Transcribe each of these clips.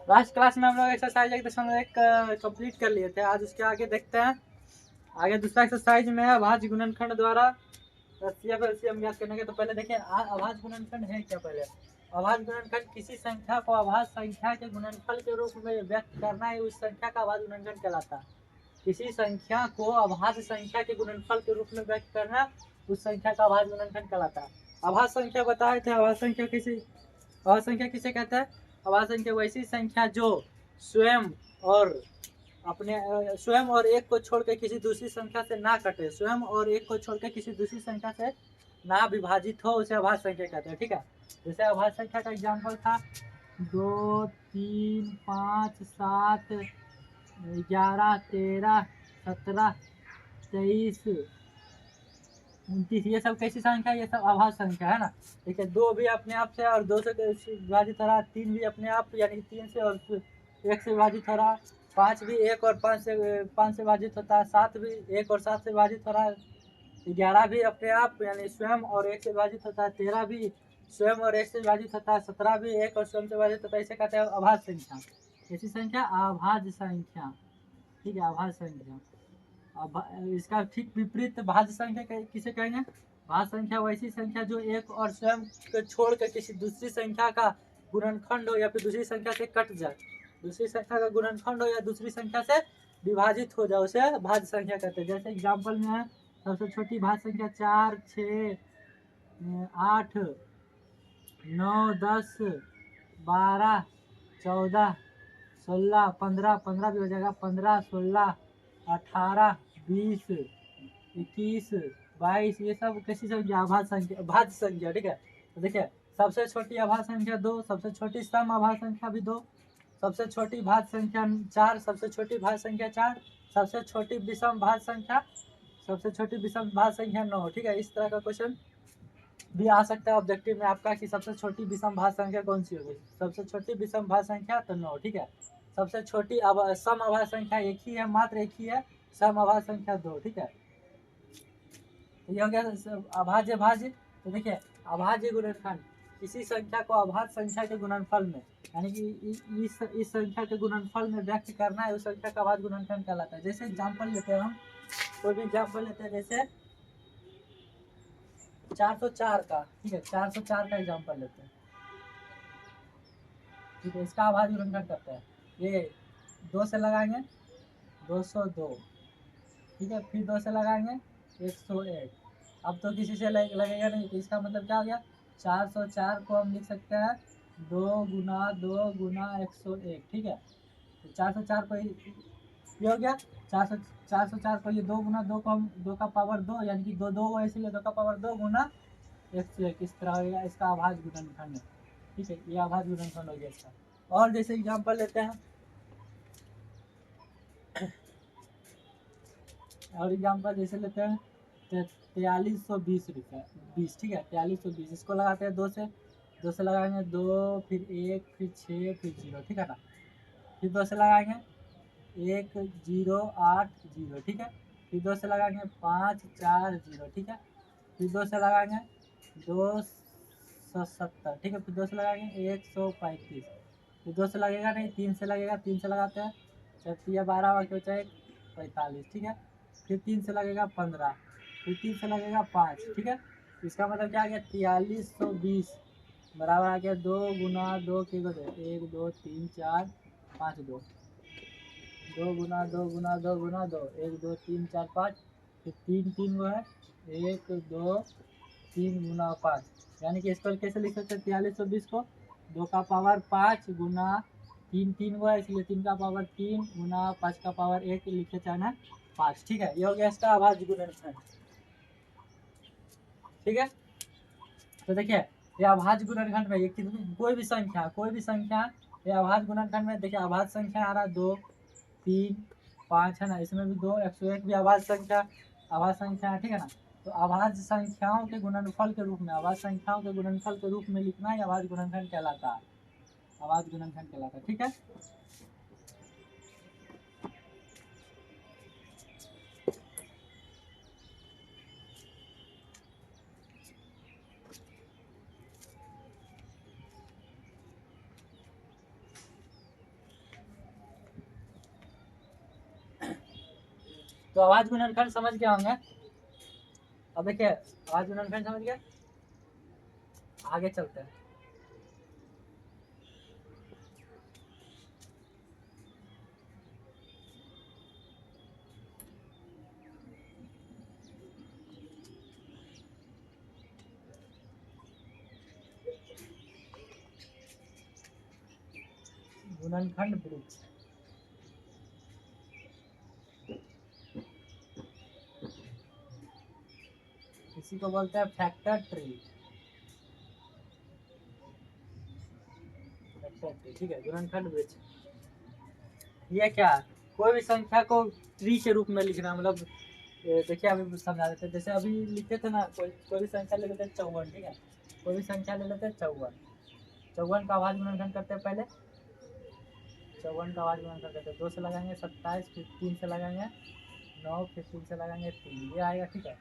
Last class में हम लोग एक्सरसाइज 1.1 कंप्लीट कर लिए थे। आज उसके आगे देखते हैं। आगे दूसरा एक्सरसाइज में है अभाज्य गुणनखंड द्वारा एलसीएम एलसीएम ज्ञात करने के। तो पहले देखिए अभाज्य गुणनखंड है क्या। पहले अभाज्य गुणनखंड किसी संख्या को अभाज्य संख्या के गुणनफल के रूप में व्यक्त करना है, उस संख्या का अभाज्य गुणनखंड कहलाता है। किसी संख्या को अभाज्य संख्या के गुणनफल के रूप में व्यक्त करना, उस संख्या का अभाज्य गुणनखंड कहलाता है। अभाज्य संख्या बताए थे। अभाज्य संख्या किसे कहते हैं? अभाज्य संख्या वैसी संख्या जो स्वयं और स्वयं और एक को छोड़कर किसी दूसरी संख्या से ना कटे, स्वयं और एक को छोड़कर किसी दूसरी संख्या से ना विभाजित हो, उसे अभाज्य संख्या कहते हैं। ठीक है। जैसे अभाज्य संख्या का एग्जाम्पल था 2, 3, 5, 7, 11, 13, 17, 23, 29, ये सब कैसी संख्या? ये सब अभाज्य संख्या है ना। ठीक है। 2 भी अपने आप से और 2 से विभाजित हो रहा, 3 भी अपने आप यानी 3 से और 1 से विभाजित हो रहा, 5 भी 1 और 5 से विभाजित होता है, 7 भी 1 और 7 से विभाजित हो रहा है, 11 भी अपने आप यानी स्वयं और 1 से विभाजित होता है, 13 भी स्वयं और 1 से विभाजित होता है, 17 भी 1 और स्वयं से विभाजित होता है। इसे कहते हैं अभाज्य संख्या। ऐसी संख्या अभाज्य संख्या। ठीक है, अभाज्य संख्या। अब इसका ठीक विपरीत भाज्य संख्या किसे कहेंगे? भाज्य संख्या वैसी संख्या जो एक और स्वयं को छोड़कर किसी दूसरी संख्या का गुणनखंड हो या फिर दूसरी संख्या से कट जाए, दूसरी संख्या का गुणनखंड हो या दूसरी संख्या से विभाजित हो जाए, उसे भाज्य संख्या कहते हैं। जैसे एग्जाम्पल में है सबसे छोटी भाज्य संख्या 4, 6, 8, 9, 10, 12, 14, 16, 15, 15 भी हो जाएगा, 15, 16, 18, 20, 21, 22, ये सब कैसी संख्या? अभाज्य संख्या, भाज्य संख्या। ठीक है। तो देखिए सबसे छोटी अभाज्य संख्या 2, सबसे छोटी सम अभाज्य संख्या भी 2, सबसे छोटी भाज्य संख्या 4, सबसे छोटी भाज्य संख्या 4, सबसे छोटी विषम भाज्य संख्या, सबसे छोटी विषम भाज्य संख्या 9। ठीक है। इस तरह का क्वेश्चन भी आ सकता है ऑब्जेक्टिव में आपका कि सबसे छोटी विषम भाज्य संख्या कौन सी होगी। सबसे छोटी विषम भाज्य संख्या तो 9। ठीक है। सबसे छोटी सम अभाज्य संख्या एक ही है, मात्र एक ही है, सम अभाज्य संख्या 2। ठीक है। तो ये हो गया अभाज्य भाज्य। तो देखिए अभाज्य गुणनखंड किसी संख्या को अभाज्य संख्या के गुणनफल में यानी कि इस संख्या के गुणनफल में व्यक्त करना है, उस संख्या का अभाज्य गुणनखंड कहलाता है। जैसे एग्जाम्पल लेते हैं हम, कोई भी एग्जाम्पल लेते हैं जैसे 404 का। ठीक है, 404 का एग्जाम्पल लेते हैं। ठीक है, इसका अभाज्य गुणनखंड करते हैं। ये 2 से लगाएंगे 202। ठीक है, फिर 2 से लगाएंगे 101। अब तो किसी से लगेगा नहीं, तो इसका मतलब क्या हो गया? 404 को हम लिख सकते हैं 2 गुना 2 गुना 101। ठीक है। तो 404 को ये हो गया 404 को ये 2 गुना 2 को हम 2 का पावर 2 यानी कि 2 2 हो, इसलिए 2 का पावर 2 गुना 101। इस तरह हो गया इसका अभाज्य गुणनखंड। ठीक है, ये अभाज्य गुणनखंड हो गया इसका। और जैसे एग्जाम्पल लेते हैं, और एग्जाम्पल जैसे लेते हैं 4320 रुपये 20। ठीक है, 4320 इसको लगाते हैं 2 से, 2 से लगाएंगे 2, फिर 1, फिर 6, फिर 0। ठीक है ना। फिर 2 से लगाएंगे 1, 0, 8, 0। ठीक है। फिर 2 से लगाएंगे 5, 4, 0। ठीक है। फिर 2 से लगाएंगे 270। ठीक है। फिर 2 से लगाएंगे 135। फिर 2 से लगेगा नहीं, 3 से लगेगा, 3 से लगाते हैं 4 12 बाकी बचा 45। ठीक है। फिर 3 से लगेगा 15, फिर 3 से लगेगा 5। ठीक है। इसका मतलब क्या आ गया? 4320 बराबर आ गया 2 गुना 2 के बदले 1 2 3 4 5 2, 2 गुना 2 गुना 2 गुना 2 1 2 3 4 5, फिर 3 3 वो है 1 2 3 गुना 5। यानी कि इसको कैसे लिख सकते हैं? 4320 को 2 का पावर 5 गुना 3 3 हुआ, इसलिए 3 का पावर 3 गुना 5 का पावर 1 लिखे चाहना 5। ठीक है, ये हो गया इसका अभाज्य गुणनखंड। ठीक है। तो देखिए ये अभाज्य गुणनखंड में ये कोई भी संख्या ये अभाज्य गुणनखंड में देखिए अभाज्य संख्या आ रहा है 2, 3, 5 है ना। इसमें भी 2, 101 भी अभाज्य संख्या है। ठीक है ना। तो अभाज्य संख्याओं के गुणनफल के रूप में, अभाज्य संख्याओं के गुणनफल के रूप में लिखना ही अभाज्य गुणनखंड कहलाता है। अभाज्य गुणनखंड कहलाता है। ठीक है। तो आवाज गुणनखंड समझ गए होंगे। अब देखिए आवाज गुणनखंड समझ गए, आगे चलते हैं। गुणनखंड वृक्ष, इसी को बोलते हैं फैक्टर ट्री। फैक्टर ट्री, ठीक है, गुणनखंड वृक्ष। ये क्या है, कोई भी संख्या को ट्री के रूप में लिखना, मतलब देखिए अभी समझा देते हैं। जैसे अभी लिखते थे ना, कोई भी संख्या ले लेते हैं 54, ठीक है, कोई भी संख्या ले लेते हैं 54। 54 का आवाज गुणनखंड करते हैं पहले, 54 का आवाज गुणनखंड करते हैं, 2 से लगाएंगे 27, फिर 3 से लगाएंगे 9, फिर 3 से लगाएंगे 3, ये आएगा, ठीक है,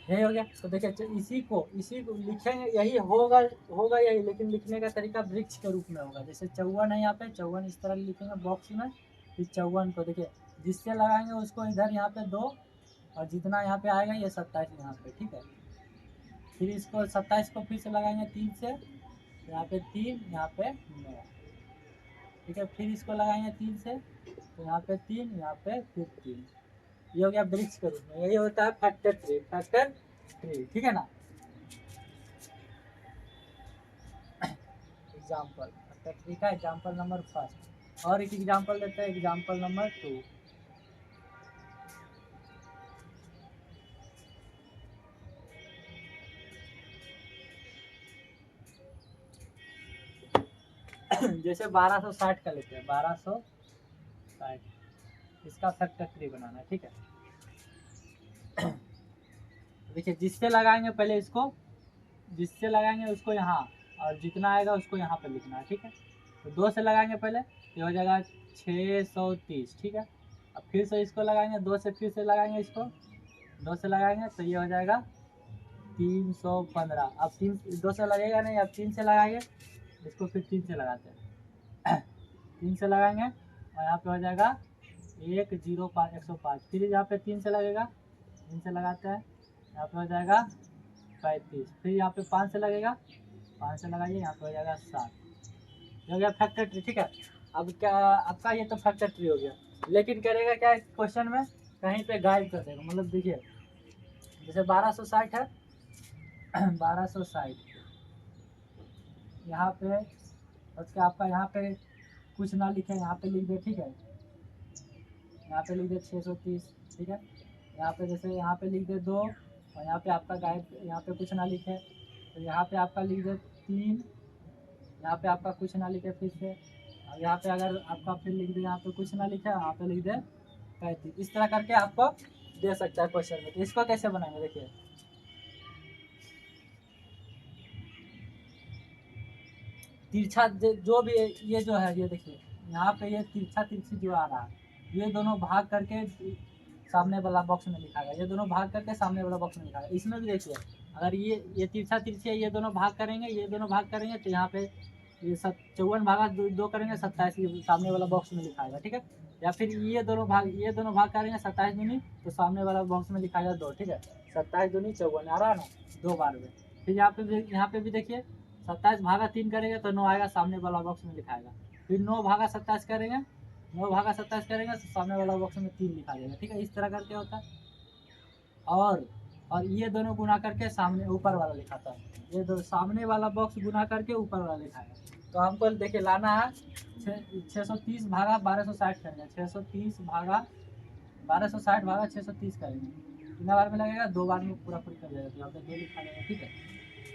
ये हो गया। तो देखिए इसी को लिखेंगे, यही होगा होगा यही, लेकिन लिखने का तरीका वृक्ष के रूप में होगा। जैसे 54 है, यहाँ पे 54 इस तरह लिखेंगे बॉक्स में, फिर 54 को देखिए जिससे लगाएंगे उसको इधर यहाँ पे 2, और जितना यहाँ पे आएगा ये 27 यहाँ पे, ठीक है। फिर इसको 27 को फिर से लगाएंगे 3 से, यहाँ पे 3, यहाँ पे 9, ठीक है। फिर इसको लगाएंगे 3 से, तो यहाँ पे 3, यहाँ पे फिर 3, ये हो गया वृक्ष के रूप में। यही होता है फैक्टर ट्री, फैक्टर ट्री, ठीक है ना। एग्जाम्पल, फैक्टर ट्री का एग्जाम्पल नंबर फर्स्ट, और एक एग्जाम्पल देते हैं, एग्जाम्पल नंबर 2। जैसे 1260 का लेते हैं, 1260, इसका फैक्टर ट्री बनाना है, ठीक है। देखिए जिससे लगाएंगे पहले इसको, जिससे लगाएंगे उसको यहाँ, और जितना आएगा उसको यहाँ पे लिखना है, ठीक है। तो 2 से लगाएंगे पहले, ये हो जाएगा 630, ठीक है। अब फिर से इसको लगाएंगे, 2 से फिर से लगाएंगे इसको, 2 से लगाएंगे तो ये हो जाएगा 315। अब 2 से लगेगा नहीं, अब 3 से लगाएंगे इसको, फिर 3 से लगाते हैं। 3 से लगाएंगे और यहाँ पे हो जाएगा 105, 105। फिर यहाँ पे 3 से लगेगा, 3 से लगाते हैं, यहाँ पे हो जाएगा 35। फिर यहाँ पे 5 से लगेगा, 5 से लगाइए, यहाँ पे हो जाएगा 7, हो गया फैक्टर ट्री, ठीक है। अब क्या आपका, ये तो फैक्टर ट्री हो गया, लेकिन करेगा क्या क्वेश्चन में, कहीं पे गायब कर देगा। मतलब देखिए जैसे 1260 है, 1260 यहाँ पे, उसके आपका यहाँ पे कुछ ना लिखे, यहाँ पे लिख दे, ठीक है, यहाँ पे लिख दे 630, ठीक है। यहाँ पे जैसे यहाँ पे लिख दे 2, और यहाँ पे आपका गायब, यहाँ पे कुछ ना लिखे, तो यहाँ पे आपका लिख दे 3, यहाँ पे आपका कुछ ना लिखे फिर से, और यहाँ पे अगर आपका फिर लिख दे, यहाँ पे कुछ ना लिखे, यहाँ पे लिख दे 35। इस तरह करके आपको दे सकता है क्वेश्चन में। तो इसको कैसे बनाएंगे, देखिए तिरछा जो भी ये जो है, ये देखिए यहाँ पे ये तिरछा तिरछी जो आ रहा है, ये दोनों भाग करके सामने वाला बॉक्स में लिखाएगा, ये दोनों भाग करके सामने वाला बॉक्स में लिखाएगा। इसमें भी देखिए अगर ये तिरछा तिरछी है, ये दोनों भाग करेंगे, ये दोनों भाग करेंगे, तो यहाँ पे ये 54 भागा 2 करेंगे, 27 सामने वाला बॉक्स में लिखाएगा, ठीक है। या फिर ये दोनों भाग करेंगे 27 दूनी, तो सामने वाला बॉक्स में लिखाएगा 2, ठीक है। 27 दूनी 54 आ रहा है ना, 2 बार में। फिर यहाँ पे भी देखिए 27 भागा 3 करेंगे तो 9 आएगा, सामने वाला बॉक्स में लिखाएगा। फिर 9 भागा 27 करेंगे, 9 भागा 27 करेंगे तो सामने वाला बॉक्स में 3 लिखा जाएगा, ठीक है। इस तरह करके होता है। और ये दोनों गुना करके सामने ऊपर वाला लिखाता है, ये दो सामने वाला बॉक्स गुना करके ऊपर वाला लिखाएगा। तो हमको देखिए लाना है 630 भागा 1260 करेंगे, 630 भागा 1260 भागा 630 करेंगे, कितना बार में लगेगा, 2 बार में पूरा पूरी कर जाएगा, तो यहाँ पे 2 लिखा जाएगा, ठीक है।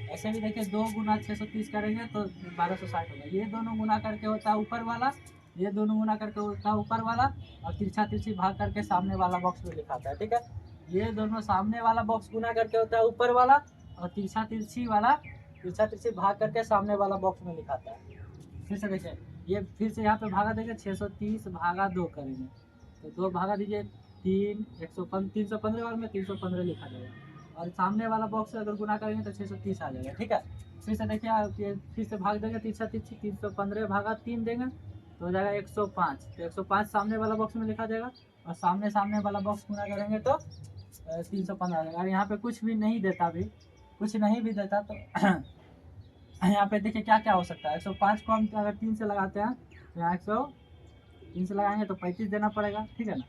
ऐसे भी देखिए 2 गुना 630 करेंगे तो 1260 होगा। ये दोनों गुना करके होता है ऊपर वाला, ये दोनों गुना करके होता है ऊपर वाला, और तिरछा तिरछी भाग करके सामने वाला बॉक्स में लिखाता है, ठीक है। ये दोनों सामने वाला बॉक्स गुना करके होता है ऊपर वाला, और तिरछा तिरछी भाग करके सामने वाला बॉक्स में लिखाता है। फिर से देखिए ये फिर से यहाँ पे भागा देंगे, 630 भागा 2 करेंगे, तो 2 भागा दीजिए 3, 315 बार में 315 लिखा जाएगा, और सामने वाला बॉक्स अगर गुना करेंगे तो 630 आ जाएगा, ठीक है। फिर से देखिए फिर से भाग देंगे, तिरछा तिरछी 315 भागा 3 देंगे तो हो जाएगा 105, तो 105 सामने वाला बॉक्स में लिखा जाएगा, और सामने सामने वाला बॉक्स गुना करेंगे तो 315 आएगा। और यहाँ पे कुछ भी नहीं देता भी, कुछ नहीं भी देता तो यहाँ पे देखिए क्या क्या हो सकता है। 105 को हम अगर 3 से लगाते हैं तो यहाँ 103 से लगाएंगे तो 35 देना पड़ेगा, ठीक है ना।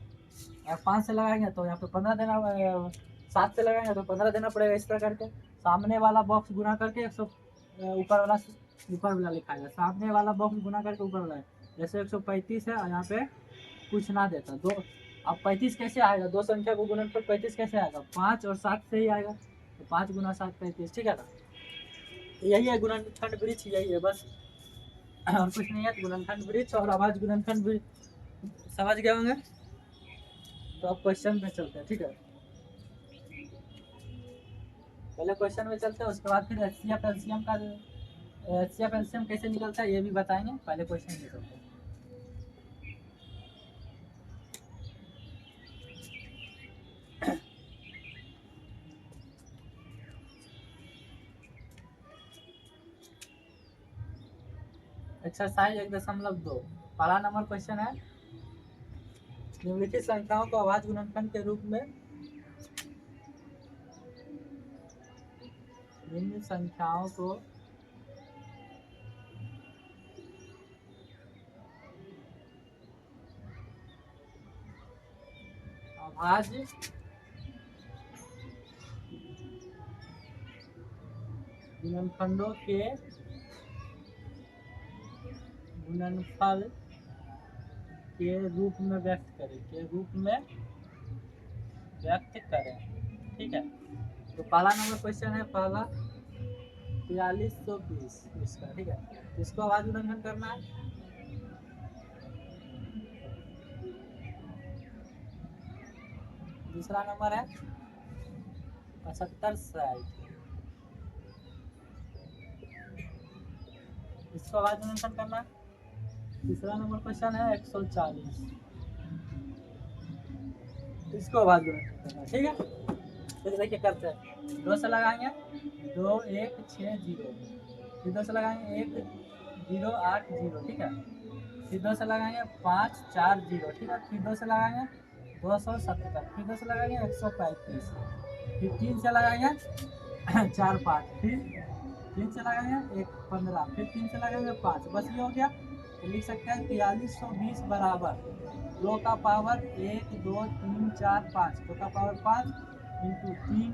और 5 से लगाएंगे तो यहाँ पे 15 देना, 7 से लगाएंगे तो 15 देना पड़ेगा। इस तरह करके सामने वाला बॉक्स गुना करके 100 ऊपर वाला लिखाएगा, सामने वाला बॉक्स गुना करके ऊपर वाला। जैसे 135 है और यहाँ पे कुछ ना देता दो, अब 35 कैसे आएगा, दो संख्या को गुणनफल 35 कैसे आएगा, 5 और 7 से ही आएगा। तो 5 गुना 7 35, ठीक है ना। यही है गुणनखंड वृक्ष, यही है बस, और कुछ नहीं है। गुणनखंड वृक्ष और अभाज्य गुणनखंड वृक्ष समझ गए होंगे। तो अब क्वेश्चन में चलते हैं, ठीक है। पहले क्वेश्चन में चलते हैं, उसके बाद फिर एचसीएफ एलसीएम कैसे निकलता है ये भी बताएंगे। पहले क्वेश्चन में चलते हैं। एक्सरसाइज 1.2 पहला नंबर क्वेश्चन है, निम्नलिखित संख्याओं को अभाज्य गुणनखंड के रूप में, निम्न संख्याओं को अभाज्य गुणनखंडों के गुणनफल के रूप में व्यक्त करें, ठीक है। तो पहला नंबर क्वेश्चन है, पहला 4320 इसका, ठीक है। इसको अभाज्य गुणनखंड करना है। दूसरा नंबर है 7560, इसको अभाज्य गुणनखंड करना है। तीसरा नंबर क्वेश्चन है 140, इसको अभाज्य गुणनखंड करना है, ठीक है। तो देखिए करते हैं, 2 से लगाएंगे 2160, फिर 2 से लगाएंगे 1080, ठीक है। फिर 2 से लगाएंगे 540, ठीक है। फिर 2 से लगाएंगे 270, फिर 2 से लगाएंगे 135, फिर 3 से लगाएंगे 45, फिर 3 से लगाएंगे 115, फिर 3 से लगाएंगे 5। बस ये हो गया। तो लिख सकते हैं 4320 बराबर 2 का पावर 1 2 3 4 5, 2 का पावर 5 इंटू 3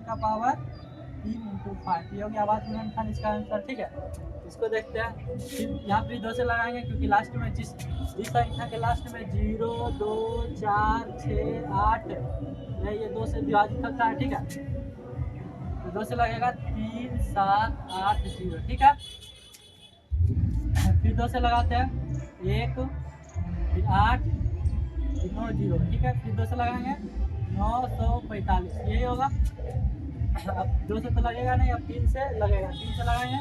का पावर 3 इंटू 5, ये हो गया अभाज्य गुणनखंड इसका आंसर, ठीक है। इसको देखते हैं। फिर यहाँ पे 2 से लगाएंगे क्योंकि लास्ट में जिस संख्या के लास्ट में 0 2 4 6 8 है, ये 2 से विभाजित होता है, ठीक है। तो 2 से लगेगा 3 7 8 0, ठीक है। फिर 2 से लगाते हैं 1, फिर 8, फिर 9 0, ठीक है। फिर 2 से लगाएंगे 945, यही होगा। अब 2 से तो लगेगा नहीं, अब 3 से लगेगा। 3 से लगाएंगे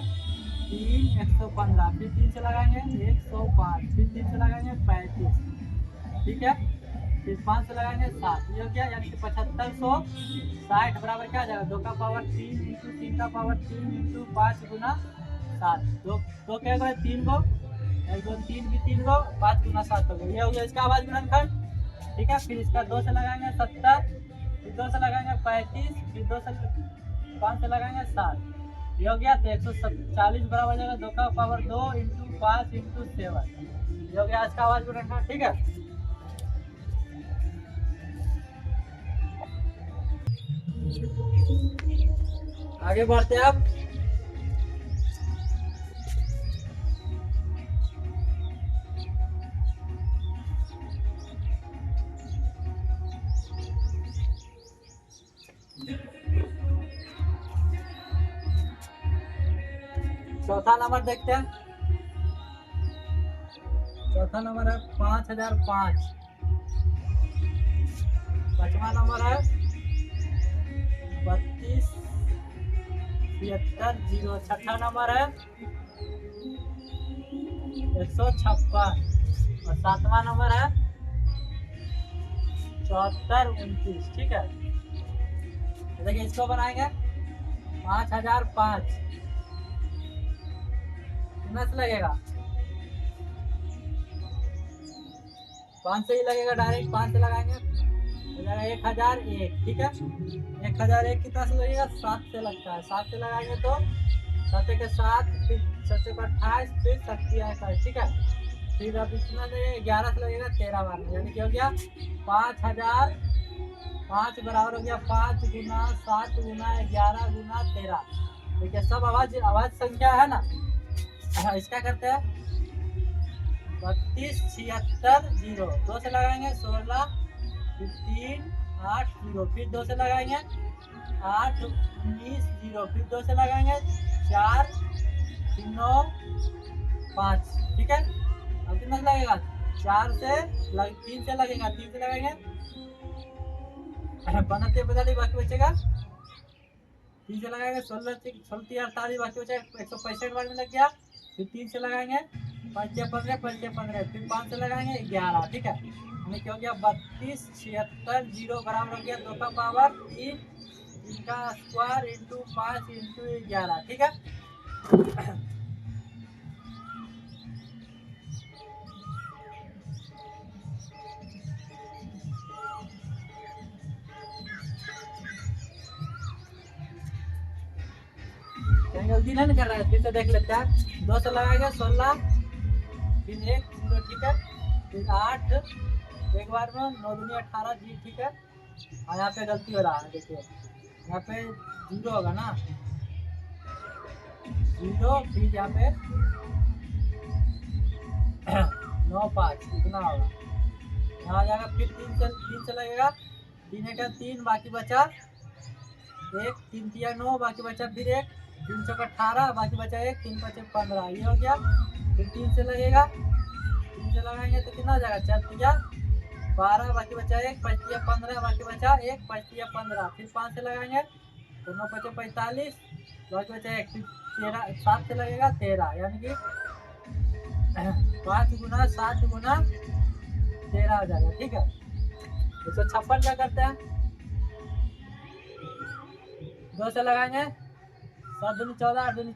3 115, फिर 3 से लगाएंगे 105, फिर 3 से लगाएंगे 35, ठीक है। फिर 5 से लगाएंगे 7, ये हो गया। यानी कि 7560 बराबर क्या आ जाएगा, 2 का पावर 3 इंटू 3 का पावर 3 इंटू 5 गुना 7, 2 क्या होगा 3 को, 1 2 3 भी 3 को, 5 गुना 7 हो गया। ये हो गया इसका अभाज्य गुणनखंड, ठीक है। फिर इसका 2 से लगाएंगे 70, फिर 2 से लगाएंगे 35, फिर 2 से 5 से लगाएंगे 7, ये हो गया। तो 140 बराबर जाएगा 2 का पावर 2 इंटू 5 इंटू 7, ये हो गया इसका अभाज्य गुणनखंड, ठीक है। आगे बढ़ते हैं अब। चौथा नंबर देखते हैं। चौथा नंबर है 5005, पांचवा नंबर है 3273, छठा नंबर है 156 और सातवां नंबर है 7429, ठीक है। देखिए इसको बनाएंगे 5005, कितना से लगेगा 5 से ही लगेगा, डायरेक्ट 5 से लगाएंगे हो जाएगा 1001। ठीक है, 1001 कितना से लगेगा, 7 से लगता है। 7 से लगाएंगे तो 7 के 7, फिर 7 को 28, फिर 27। ठीक है, फिर अब इतना लगेगा 11 से लगेगा 13 बार में, यानी कि हो गया 5000। 5 बराबर हो गया 5 गुना 7 गुना 11 गुना 13। देखिए सब आवाज संख्या है ना। इसका करते हैं 32 76 0, 2 से लगाएंगे 16, फिर 3 8 0, फिर 2 से लगाएंगे 8 19 0, फिर 2 से लगाएंगे 4 9 5। ठीक है, अब कितना से लगेगा, 3 से लगेगा, 3 से लगाएंगे 15 45, बाकी बचेगा 3 से लगाएंगे 16 38, बाकी बचेगा 165 बार में लग गया। फिर 3 से लगाएंगे 5 15 5 15, फिर 5 से लगाएंगे 11। ठीक है, हमें क्या हो गया 32 76 0 बराबर हो गया 2 का पावर 3, 3 का स्क्वायर इंटू 5 इंटू 11। ठीक है, जल्दी नहीं कर रहा है, फिर से देख लेते हैं। 2 से लगाएंगे 16, फिर 1 0। ठीक है, फिर 8 एक बार में 9 दूनी 18 जी। ठीक है, और यहाँ पे गलती हो रहा है, देखिए यहाँ पे 0 होगा ना, 0, फिर यहाँ पे 9 5 इतना होगा, यहाँ आ जाएगा। फिर 3 से लगेगा, 3 का 3, बाकी बचा 1, 3 तिया 9, बाकी बचा फिर 1, 3 चौका 18, बाकी बचा 1, 3 5 15, ये हो गया। फिर 3 से लगेगा, 3 से लगाएंगे तो कितना हो जाएगा, 4 तिया 12, बाकी बचा 1, 5 तिया 15, बाकी बचा 1, 5 तिया 15। फिर 5 से लगाएंगे तो 9 5 45, बाकी बचा 1, फिर 13, 7 से लगेगा 13, यानी कि 5 गुना 7 गुना 13 हो जाएगा। ठीक है, 156 क्या करते हैं, 2 से लगाएंगे 7 दूनी 14, 8 दूनी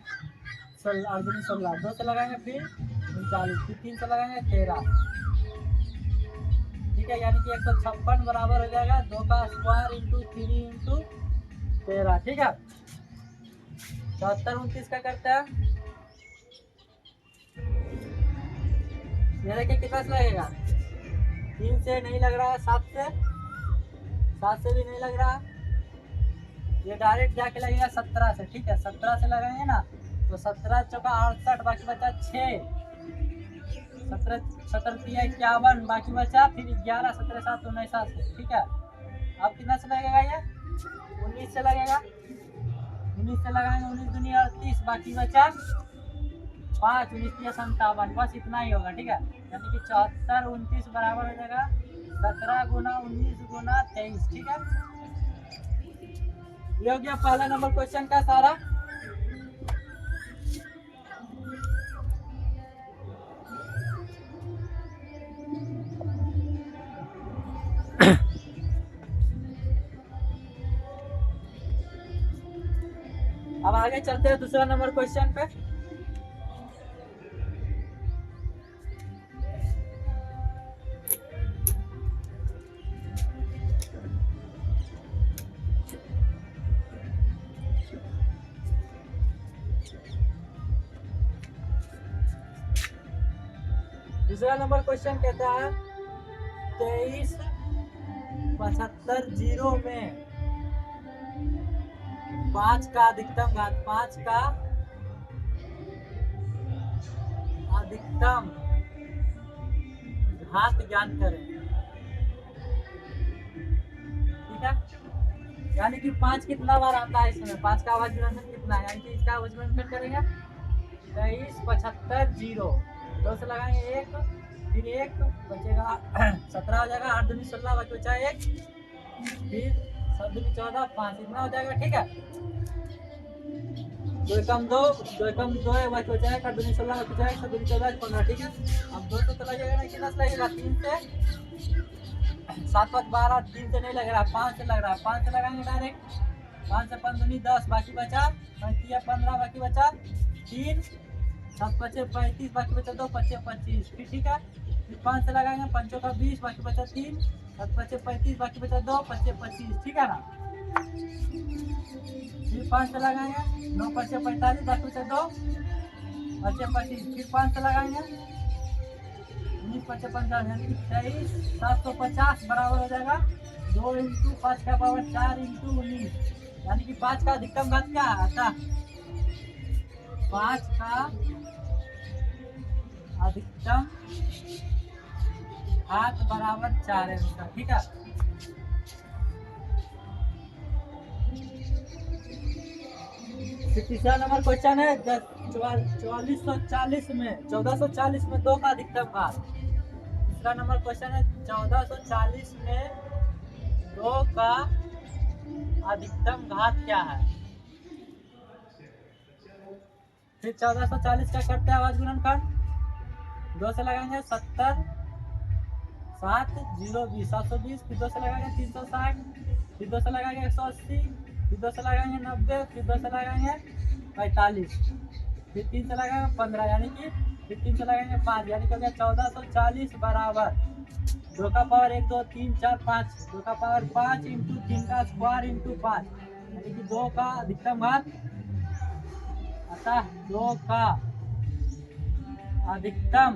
16, 2 से लगाएंगे फिर 39, फिर 3 से लगाएंगे 13। ठीक है, यानी कि 156 बराबर हो जाएगा 2 का स्क्वायर इंटू 3 इंटू 13। ठीक है, 74 29 का करते हैं। ये देखिए कितना से लगेगा, 3 से नहीं लग रहा है, 7 से भी नहीं लग रहा, ये डायरेक्ट जाके लगेगा 17 से। ठीक है, 17 से लगाएंगे ना तो 17 चौका 68, बाकी बचा 6, 17 17 51, बाकी बचा फिर 11, 17 7 19 से। ठीक है, अब कितना से लगेगा, ये 19 से लगेगा, 19 से लगाएंगे 19 दूनी 38, बाकी बचा 5, 19 57, बस इतना ही होगा। ठीक है, यानी कि 74 29 बराबर हो जाएगा 17 गुना 19 गुना 23। ठीक है, ये हो गया पहला नंबर क्वेश्चन का सारा। अब आगे चलते हैं दूसरा नंबर क्वेश्चन पे। दूसरा नंबर क्वेश्चन कहता है 23 75 0 में 5 का अधिकतम घात, 5 का अधिकतम घात ज्ञात करें। ठीक है, यानी कि 5 कितना बार आता है इसमें, 5 का आवाज गुणनखंड कितना है, यानी कि इसका आवाज गुणनखंड करेंगे 23 75 0, 2 से लगाएंगे 1, फिर 1 बचेगा 17 हो जाएगा, 8 दूनी 16, बाकी बचा 1, फिर 7 दूनी 14 5, इतना हो जाएगा। ठीक है, 2 कम 2 है, बाकी बचा है 8 दूनी 16, बाकी बचा 7 दूनी 14 15। ठीक है, अब 2 से चला जाएगा ना, कितना से लगेगा, 3 से 7 5 12, 3 से नहीं लग रहा, 5 से लग रहा है, 5 से लगाएंगे डायरेक्ट, 5 से 5 दूनी 10, बाकी बचा 15, बाकी बचा 3, 7 5 35, बाकी बचा 2 5 25। फिर ठीक है, फिर 5 से लगाएंगे, 5 का 20, बाकी बचा 3, 7 5 35, बाकी बचा 2, 5 25, ठीक है ना। फिर 5 से लगाएंगे, 9 5 45, बाकी बचा 2, 5 25, फिर 5 से लगाएंगे, 19 5 50, यानी कि 23 750 बराबर हो जाएगा 2 इंटू 5 का पावर 4 इंटू 19, यानी कि 5 का अधिकतम घात क्या आता, 5 का अधिकतम घात बराबर 4 है इसका, ठीक है। तीसरा नंबर क्वेश्चन है 4440 में 1440 में 2 का अधिकतम घात। तीसरा नंबर क्वेश्चन है 1440 में 2 का अधिकतम घात क्या है। फिर 1440 का करते हैं आवाज गुणनखंड, 2 से लगाएंगे 70 7 0 20 720, फिर 2 से लगाएंगे 360, फिर 2 से लगाएंगे 180, फिर 2 से लगाएंगे 90, फिर 2 से लगाएंगे 45, फिर 3 से लगाएंगे 15, यानी कि फिर 3 से लगाएंगे 5, यानी कि हो गया 1440 बराबर 2 का पावर 1 2 3 4 5, 2 का पावर 5 इंटू 3 का स्क्वायर इंटू 5, यानी कि 2 का अधिकतम घात, अतः 2 का अधिकतम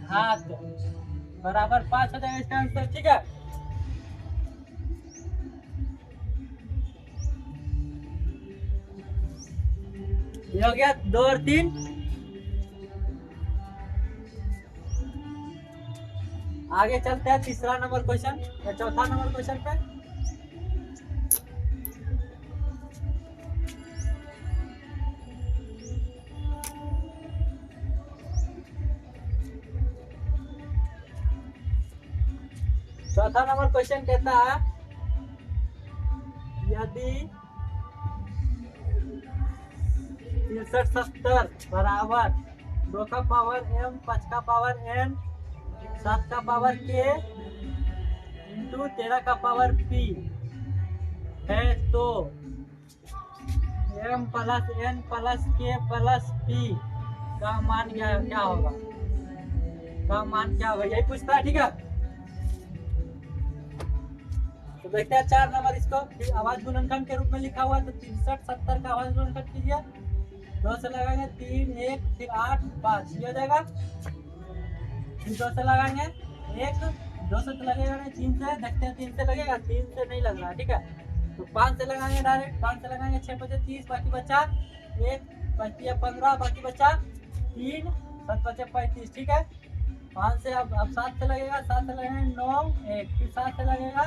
घात बराबर 5 हो जाएगा इसका आंसर, ठीक है। ये हो गया 2 और 3। आगे चलते हैं तीसरा नंबर क्वेश्चन या चौथा नंबर क्वेश्चन पे। चौथा नंबर क्वेश्चन कहता है यदि 6370 बराबर 2 का पावर m 5 का पावर n 7 का पावर k इंटू 13 का पावर p है तो m plus n plus k plus p का मान क्या होगा, का मान क्या होगा, यही पूछता है, ठीक है। तो देखते हैं 4 नंबर, इसको आवाज गुणनखंड के रूप में लिखा हुआ है, तो 6370 का आवाज गुणनखंड कीजिए, 2 से लगाएंगे 3 1 फिर 8 5, ये हो जाएगा। फिर 2 से लगाएंगे 1, 2 से तो लगेगा नहीं, 3 से देखते हैं, 3 से लगेगा, 3 से नहीं लग रहा, ठीक है। तो 5 से लगाएंगे डायरेक्ट, 5 से लगाएंगे 6 5 30, बाकी बचा 1 25 15, बाकी बचा 3 7 5 35, ठीक है। 5 से अब 7 से लगेगा, 7 से लगेगा 9 1, फिर 7 से लगेगा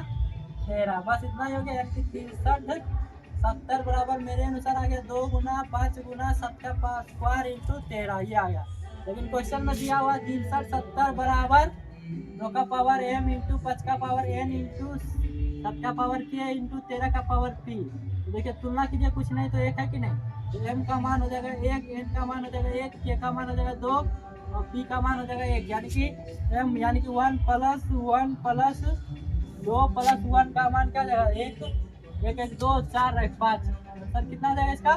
13, बस इतना ही हो गया। 6370 बराबर मेरे अनुसार आ गया 2 गुना 5 गुना 7 का स्क्वायर इंटू 13, ये आ गया। लेकिन क्वेश्चन में दिया हुआ 6370 बराबर 2 का पावर m इंटू 5 का पावर n इंटू 7 का पावर k इंटू 13 का पावर p। तो देखिए तुलना कीजिए, कुछ नहीं तो 1 है कि नहीं, तो m का मान हो जाएगा 1, n का मान हो जाएगा 1, k का मान हो जाएगा 2 और p का मान हो जाएगा 1, यानी कि m यानी कि 1 प्लस 2 प्लस 1 का मान क्या जाएगा 1 1 1 2 4 5, सर कितना जाएगा इसका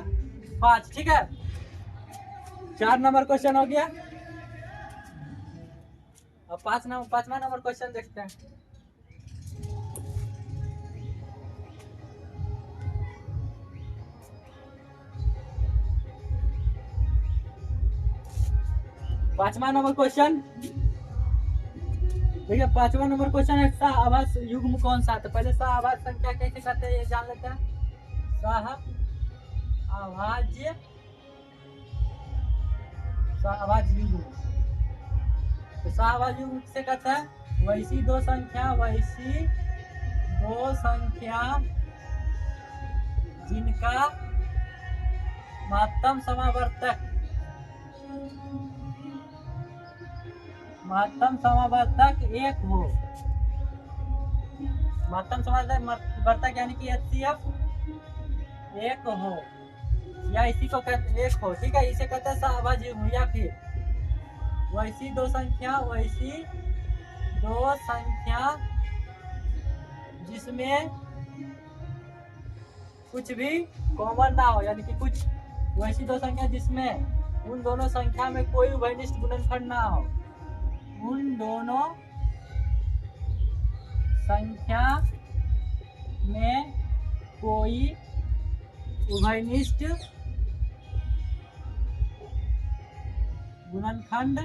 5, ठीक है। 4 नंबर क्वेश्चन हो गया। अब 5वां नंबर क्वेश्चन देखते हैं। पांचवा नंबर क्वेश्चन देखिए, 5वां नंबर क्वेश्चन है सह आवाज युग्म कौन सा, तो पहले सह आवाज संख्या कैसे करते हैं ये जान लेते हैं। सह आवाज युग्म, तो सह आवाज युग्म किसे कहते हैं, वैसी दो संख्या जिनका महत्तम समावर्तक 1 हो, महत्तम समावर्तक यानी कि HCF 1 हो, या इसी को कहते 1 हो, ठीक है, इसे कहते हैं सहआवाज युग्म। या फिर वैसी दो संख्या जिसमें कुछ भी कॉमन ना हो, यानी कि वैसी दो संख्या जिसमें उन दोनों संख्या में कोई उभयनिष्ठ गुणनखंड ना हो, उन दोनों संख्या में कोई उभयनिष्ठ गुणनखंड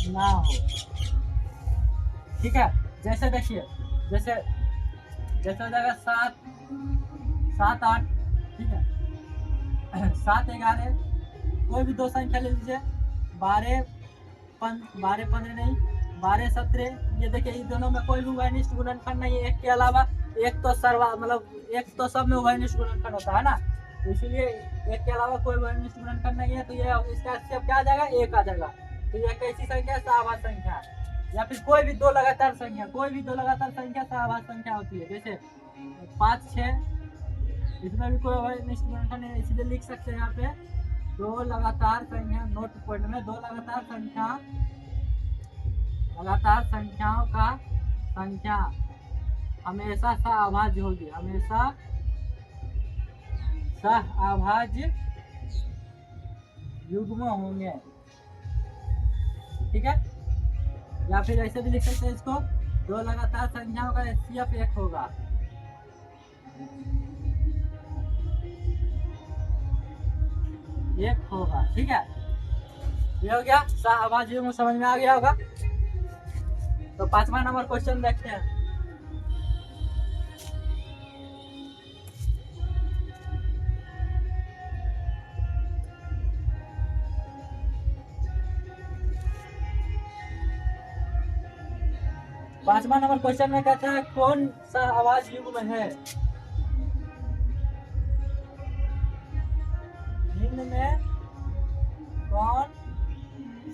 ना हो। ठीक है, जैसे देखिए, जैसे जैसे हो जाएगा 7 7 8, ठीक है 7 11, कोई भी दो संख्या ले लीजिए, 12 15 नहीं, 12 17। ये देखिए, इन दोनों में कोई भी उभयनिष्ठ गुणनखंड नहीं है, एक के अलावा। एक तो मतलब एक तो सब में उभयनिष्ठ गुणनखंड होता है ना, तो इसीलिए एक के अलावा कोई उभयनिष्ठ गुणनखंड नहीं है, तो ये इसका HCF क्या आ जाएगा, 1 आ जाएगा। तो ये कैसी संख्या है, सहभाज्य संख्या, या फिर कोई भी दो लगातार संख्या, कोई भी दो लगातार संख्या सहभाज्य संख्या होती है। जैसे 5 6, इसमें भी कोई उभयनिष्ठ गुणनखंड नहीं है, इसलिए लिख सकते हैं यहाँ पे दो लगातार संख्या। नोट पॉइंट में दो लगातार संख्याओं का संख्या हमेशा सहअभाज्य होगी, हमेशा सहअभाज्य युग्म होंगे। ठीक है, या फिर ऐसे भी लिख सकते हैं इसको, दो लगातार संख्याओं का HCF 1 होगा। ठीक है, ये हो गया सहअभाज्य युग्म, समझ में आ गया होगा। तो 5वां नंबर क्वेश्चन देखते हैं। पांचवा नंबर क्वेश्चन में कहते हैं कौन सहअभाज्य युग्म है, निम्न में कौन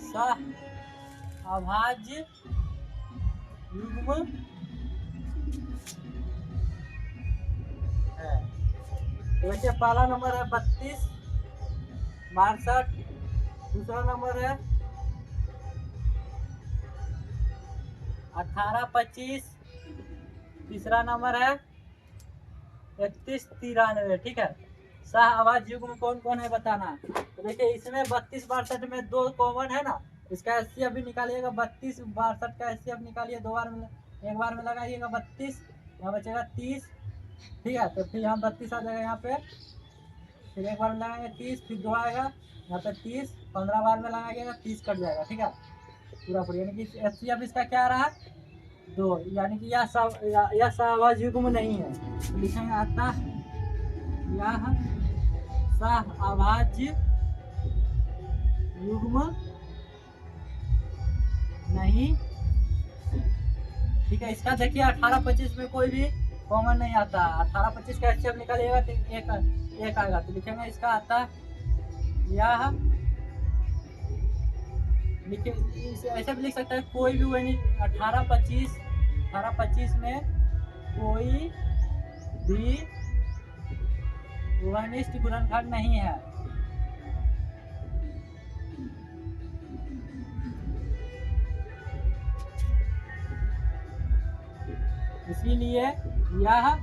सहअभाज्य युग्म है। तो वैसे पहला नंबर है 32 62, दूसरा नंबर है 18 25, तीसरा नंबर है 31 93। ठीक है, सहअभाज्य युग्म कौन कौन है बताना। तो देखिए, इसमें 32 62 में दो कॉमन है ना, इसका HCF भी निकालिएगा। 32 62 का HCF निकालिए, दो बार में, एक बार में लगाइएगा 32, यहाँ बचेगा 30। ठीक है, तो फिर यहाँ 32 आ जाएगा यहाँ पे, फिर एक बार में लगाएंगे 30, फिर दो आएगा यहाँ पे 30, 15 बार में लगाइएगा 30 कट जाएगा। ठीक है, पूरा पूरा, यानी कि HCF इसका क्या रहा, 2, यानी कि यह सहअभाज्य युग्म नहीं है। तो लिखेंगे अतः यह सहअभाज्य युग्म नहीं। ठीक है, इसका देखिए 18 25 में कोई भी कॉमन नहीं आता। 18 25 का HCF निकालिएगा तो एक आएगा, तो लिखेंगे इसका अतः यह, ऐसे भी लिख सकते हैं कोई भी वही 18 25 में कोई भी उभयनिष्ठ गुणनखंड नहीं है। इसीलिए यह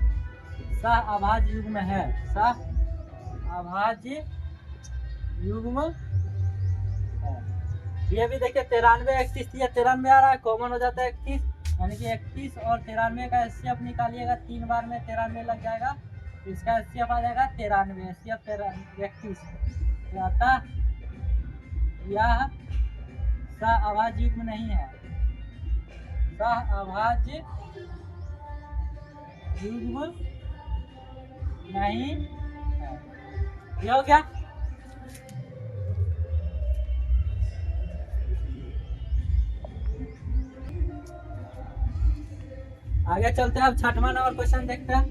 सहअभाज्य युग्म है, सहअभाज्य युग्म है। ये भी देखिए 93 31, या 93 आ रहा है, कॉमन हो जाता है 31, यानी कि 31 और 93 का HCF निकालिएगा, 3 बार में 93 लग जाएगा, इसका HCF आ जाएगा 93, HCF 31। अतः यह सहअभाज्य युग्म नहीं है, सहअभाज्य युग्म नहीं है। ये हो गया। आगे चलते हैं, अब 6वां नंबर क्वेश्चन देखते हैं।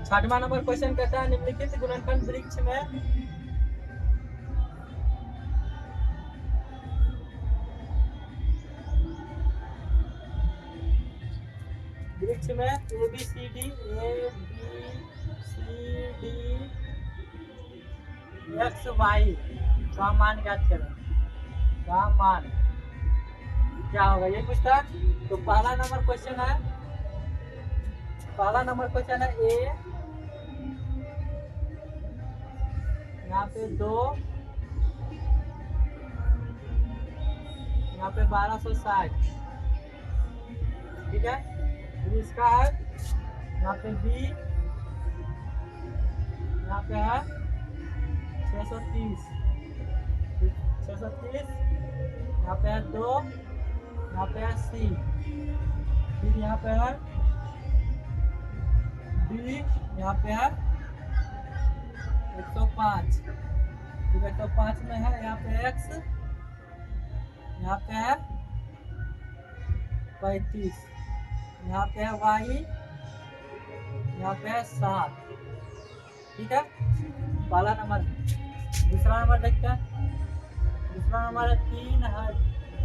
छठवां नंबर क्वेश्चन कहता है निम्नलिखित गुणनखंड वृक्ष में ABCD एक्स वाई का मान ज्ञात करें, का मान क्या होगा ये पूछता है। तो पहला नंबर क्वेश्चन है, ए, यहाँ पे 2, यहाँ पे 1260, ठीक है। फिर इसका है यहाँ पे बी, यहाँ पे है 630, यहाँ पे है 2, यहाँ पे है सी, फिर यहाँ पे है डी, यहाँ पे है 105, फिर 105 में है यहाँ पे एक्स, यहाँ पे है 35, यहाँ पे है वाई, यहाँ पे है 7, ठीक है। पहला नंबर। दूसरा नंबर देखते हैं। दूसरा नंबर है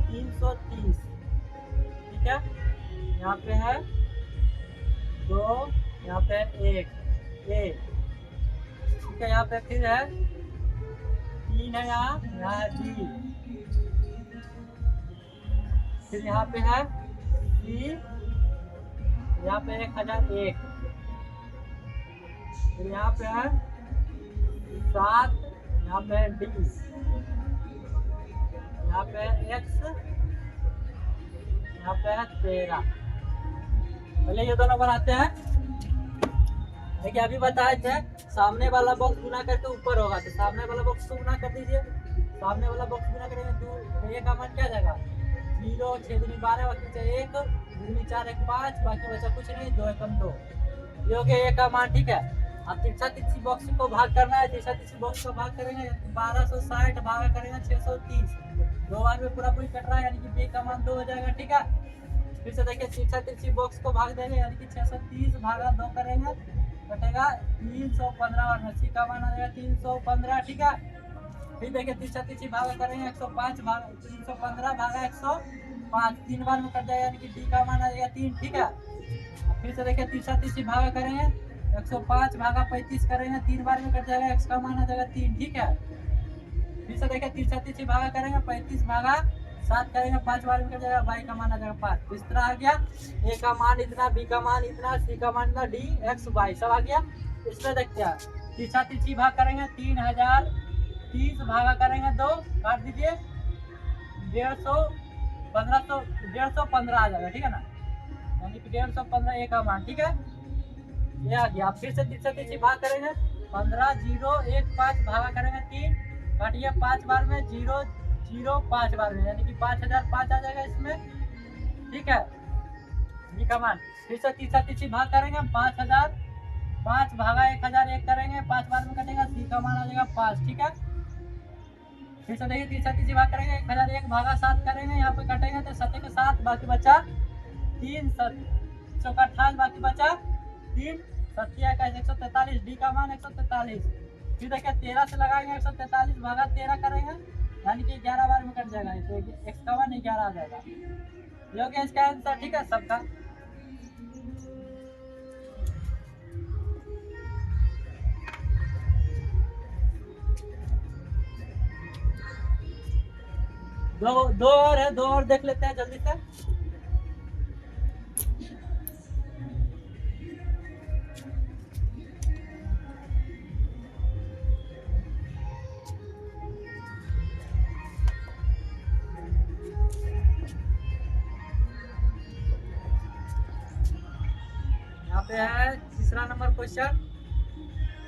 330, ठीक है। यहाँ पे है 2, यहाँ पे 1, ए, ठीक है। यहाँ पे फिर है 3 है, यहाँ है बी, फिर यहाँ पे है सी, यहाँ पे 1001, फिर यहाँ पे है 7, यहाँ पे है डी, यहाँ पे है एक्स, यहाँ पे है 13। पहले ये दोनों बनाते हैं। देखिए अभी बताए थे सामने वाला बॉक्स गुना करके ऊपर होगा, तो सामने वाला बॉक्स को गुना कर दीजिए। सामने वाला बॉक्स गुना करेंगे तो ये का मान क्या जाएगा 0, 6 दूनी 12, बाकी बचा 1, 2 दूनी 4, 1 5, बाकी बचा कुछ नहीं, 2 एकम 2, ये हो गया ए का मान, ठीक है। अब तिरछा तिरछी बॉक्स को भाग करना है। तिरछा तिरछी बॉक्स को भाग करेंगे 1260 भागा करेंगे 630, 2 बार में पूरा पूरी कट रहा है, यानी कि बी का मान 2 हो जाएगा, ठीक है। फिर से देखिए तिरछा तिरछी बॉक्स को भाग देंगे, यानी कि 630 भागा 2 करेंगे, कटेगा 315 और सी का मान आ जाएगा 315, ठीक है। फिर देखिए तिरछा तिरछी भागा करेंगे 105 भागा 315 भागा 105, 3 बार में कट जाएगा, यानी कि डी का मान आ जाएगा 3, ठीक है। फिर से देखिए तिरछा तिरछी भागा करेंगे 105 भागा 35 करेंगे, 3 बार में कट जाएगा, एक्स का मान आ जाएगा 3, ठीक है। फिर से देखिए तिरछा तिरछी भागा करेंगे 35 भागा 7 करेंगे, 5 बार में कट जाएगा, वाई का मान आ जाएगा 5। इस तरह आ गया ए का मान इतना, बी का मान इतना, सी का मान इतना, डी एक्स वाई सब आ गया। इसमें देखते हैं तिरछा तिरछी भाग करेंगे 3030 भागा करेंगे 2, काट दीजिए 150 आ जाएगा, ठीक है ना, यानी कि 150 ए का मान, ठीक है, ये आ गया। फिर से तिरछा तिरछी भाग करेंगे 15 0 1 5 भागा करेंगे 3, काटिए 5 बार में 0 0 5 बार में, यानी कि 5005 आ जाएगा इसमें, ठीक है, बी का मान। फिर से तिरछा तिरछी भाग करेंगे 5005 भागा 1001 करेंगे, 5 बार में कटेगा, सी का मान आ जाएगा 5, ठीक है। फिर से देखिए तिरछा तिरछी भाग करेंगे 1001 भागा 7 करेंगे, यहाँ पे कटेंगे तो 7 के 7, बाकी बचा 3, 7 28, बाकी बचा 3, 7 143, डी का मान 143। फिर देखिए 13 से लगाएंगे 143 भागा 13 करेंगे, यानी कि 11 बार में कट जाएगा, तो एक्स का मान 11 आ जाएगा, ये हो गया इसका आंसर, ठीक है सबका। दो और है, 2 और देख लेते हैं जल्दी से। यहाँ पे है तीसरा नंबर क्वेश्चन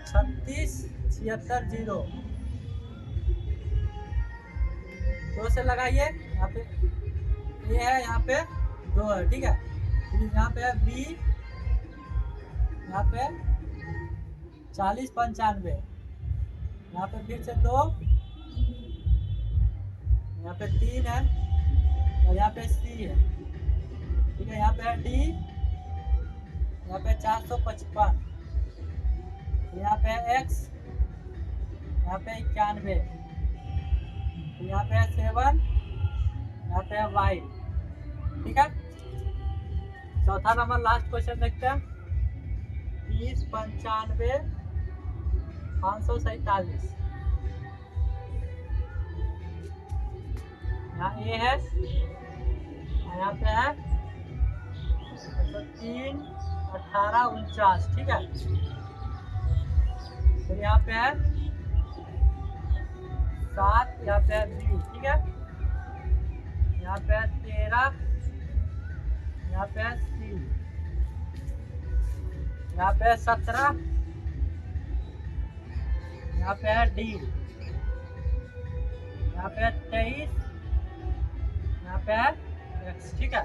3676 2 से लगाइए, यहाँ पे ये है, यहाँ पे 2 है, ठीक है। फिर यहाँ पे है बी, यहाँ पे 4095, यहाँ पे फिर से 2, यहाँ पे 3 है और यहाँ पे सी है, ठीक है। यहाँ पे है डी, यहाँ पे 455, यहाँ पे है एक्स, यहाँ पे 91, यहाँ पे है 7, यहाँ पे है वाई, ठीक है। चौथा नंबर लास्ट क्वेश्चन देखते हैं 30 95 547, यहाँ ए है, यहाँ पे है 3, 18, 49, ठीक है। फिर यहाँ पे है 7, यहाँ पे है 20, ठीक है। यहाँ पे है 13, यहाँ पे है C, यहाँ पे है 17, यहाँ पे है D, यहाँ पे है 23, यहाँ पे है X, ठीक है।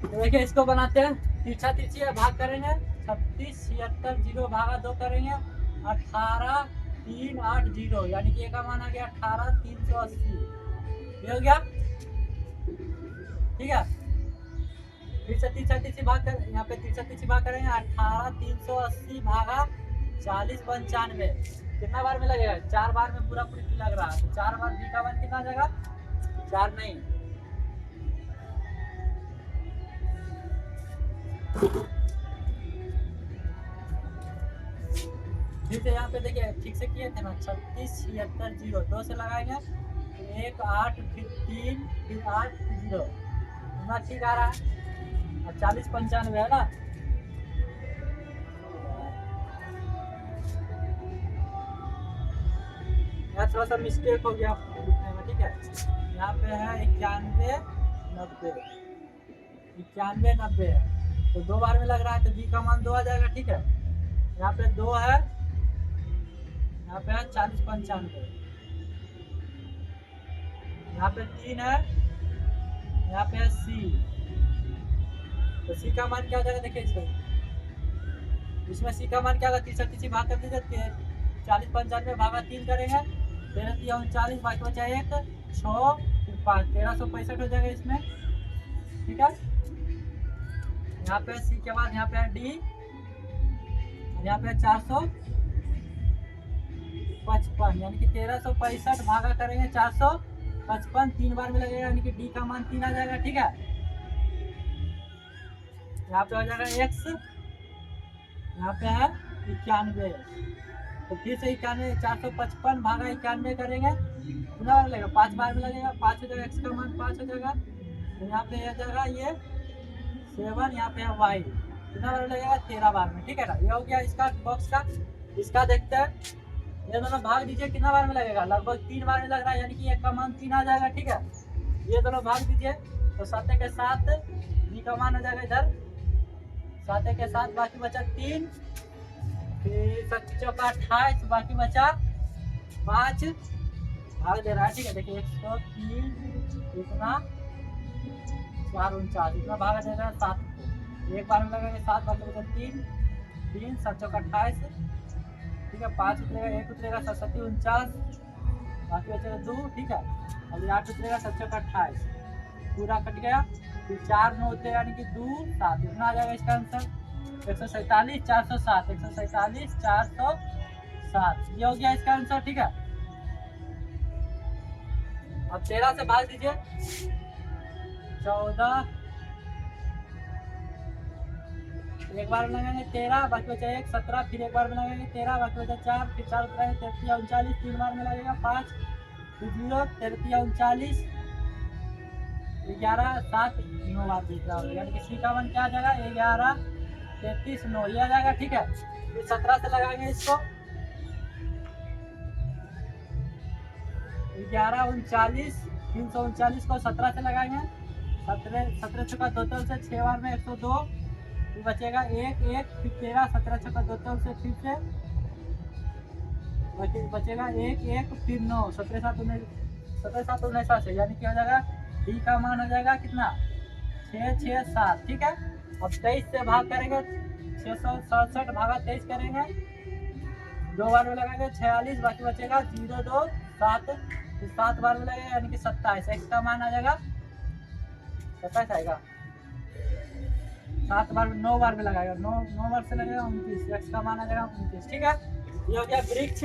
तो देखिए इसको बनाते हैं, तिरछा तिरछी भाग करेंगे, 36, 76, 0 भागा 2 करेंगे, 18, 3, 8, 0, यानी कि का मान आ गया 18, 380, ये हो गया, ठीक है। फिर से तिरछा तिरछी भाग कर, यहाँ पे तिरछा तिरछी भाग करेंगे, 18, 380 भागा 40, 95, कितना बार में लगेगा? 4 बार में पूरा पूरी लग रहा है, तो 4 बार बी का मान कितना आ जाएगा? 4 नहीं, फिर से यहाँ पे देखिए ठीक से किए थे ना, 36, 76, 0, 2 से लगाएंगे, 1, 8, फिर 3, फिर 8, फिर 0, इतना ठीक आ रहा है। और 40, 95 है ना, यहाँ थोड़ा सा मिस्टेक हो गया लिखने में, ठीक है। यहाँ पे है 91, 90, 91, 90 है, तो 2 बार में लग रहा है, तो बी का मान 2 आ जाएगा, ठीक है। यहाँ पे 2 है, यहाँ पे है 40, 95, यहाँ पे 3 है, यहाँ पे है C, तो C का मान क्या हो जाएगा? देखिए इसमें C का मान क्या होगा? 30 भाग कर दीजिए, 40, 95 भागा 3 करेंगे, 13, 39, बाकी बचा 1, 6, 5, 1365 हो जाएगा इसमें, ठीक है। यहाँ पे C के बाद यहाँ पे है D, यहाँ पे 455, यानी कि 1365 भागा करेंगे 455, 3 बार में लगेगा, यानी कि D का मान 3 आ जाएगा, ठीक है। यहाँ पे हो जाएगा X, यहाँ पे है 91, तो फिर से 91, 455 भागा 91 करेंगे, कितना बार लगेगा? 5 बार में लगेगा, 5 हो जाएगा, X का मान 5 हो जाएगा, तो यहाँ पे आ जाएगा ये 7, यहाँ पे है Y, कितना बार लगेगा? 13 बार में, ठीक है ना। ये हो गया इसका बॉक्स का। इसका देखते हैं, ये दोनों भाग दीजिए, कितना बार में लगेगा? लगभग 3 बार में लग रहा है, यानी कि 1 का मान 3 आ जाएगा, ठीक है। ये दोनों भाग दीजिए, तो 7 के साथ बी का मान आ जाएगा इधर, 7 के साथ, बाकी बचा 3, फिर 7 चौका 28, बाकी बचा 5, भाग दे रहा है, ठीक है। देखिए 103, इतना 4, 49, इतना भागा दे रहा है 7 को, 1 बार में लगेगा 7, बाकी बचा 3, 3, 7 चौका 28, ठीक है। 5 उतरेगा, 1 उतरेगा, 7, 7, 49, बाकी बचेगा 2, ठीक है। अभी 8 उतरेगा, 7 चौका 28, पूरा कट गया, फिर 4, 9 उतरेगा, यानी कि 2, 7, इतना आ जाएगा इसका आंसर। 147, 407, 147, 407, ये हो गया इसका आंसर, ठीक है। अब 13 से भाग दीजिए, 14, एक बार में लगाएंगे 13, बाकी बचा 1, 17, फिर एक बार में लगाएंगे 13, बाकी बचा 4, फिर 4 उतराएंगे, 33, 39, 3 बार में लगेगा 5, फिर 0, 33, 39, 11, 7, 9 बार दिख रहा होगा, यानी कि C का मान क्या आ जाएगा? 11, 33, 9, ये आ जाएगा, ठीक है। फिर 17 से लगाएंगे इसको, 11, 39, 339 को 17 से लगाएंगे, 17 छक्का 2 तल से 6 बार में 102, फिर बचेगा 1, 1, फिर 13, 17 छक्का 2 तल से फिर से बचेगा 1, 1, फिर 9, 17, 7, 19 से, यानी कि हो जाएगा D का मान हो जाएगा कितना? 6, 6, 7, ठीक है। अब 23 से भाग करेंगे, 667 भागा 23 करेंगे, 2 बार में लगाएंगे 46, बाकी बचेगा 0, 2, 7, फिर 7 बार में लगेगा, यानी कि 27, X का मान आ जाएगा 27 आएगा। 7 बार में 9 बार में लगाएगा, 9 बार से लगेगा 29, X का मान आ जाएगा 29, ठीक है। ये हो गया वृक्ष।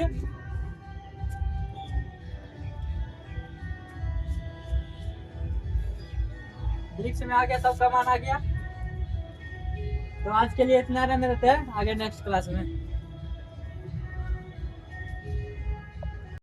वृक्ष में आ गया, सबका मान आ गया। तो आज के लिए इतना रहने देते हैं, आगे नेक्स्ट क्लास में।